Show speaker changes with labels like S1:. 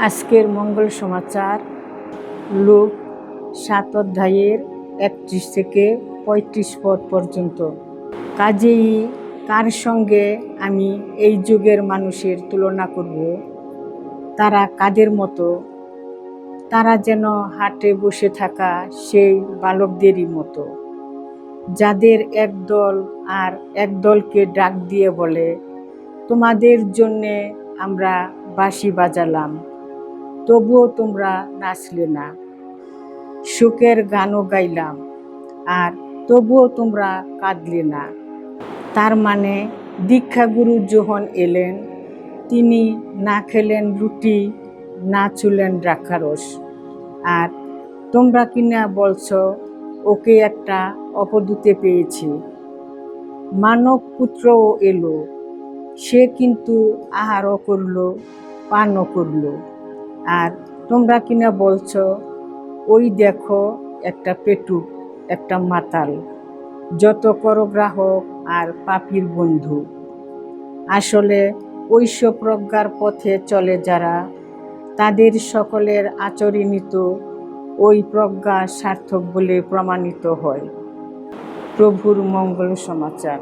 S1: আজকের মঙ্গল সমাচার লূক 7 অধ্যায়ের 31 থেকে 35 পদ পর্যন্ত। কাজেই কার সঙ্গে আমি এই যুগের মানুষের তুলনা করব? তারা কাদের মতো? তারা যেন হাটে বসে থাকা সেই বালকদেরই মতো, যাদের একদল আর একদলকে ডাক দিয়ে বলে, তোমাদের জন্যে আমরা বাঁশি বাজালাম, তবুও তোমরা নাচলে না, শোকের গানও গাইলাম, আর তবুও তোমরা কাঁদলে না। তার মানে দীক্ষাগুরু যখন এলেন, তিনি না খেলেন রুটি, না ছুলেন দ্রাক্ষারস, আর তোমরা কিনা বলছ ওকে একটা অপদূতে পেয়েছি। মানব পুত্রও এলো, সে কিন্তু আহারও করল, পানও করল, আর তোমরা কিনা বলছ ওই দেখো একটা পেটুক, একটা মাতাল, যত করগ্রাহক আর পাপীর বন্ধু। আসলে ঐশ্ব প্রজ্ঞার পথে চলে যারা, তাদের সকলের আচরণই তো ওই প্রজ্ঞা সার্থক বলে প্রমাণিত হয়। প্রভুর মঙ্গল সমাচার।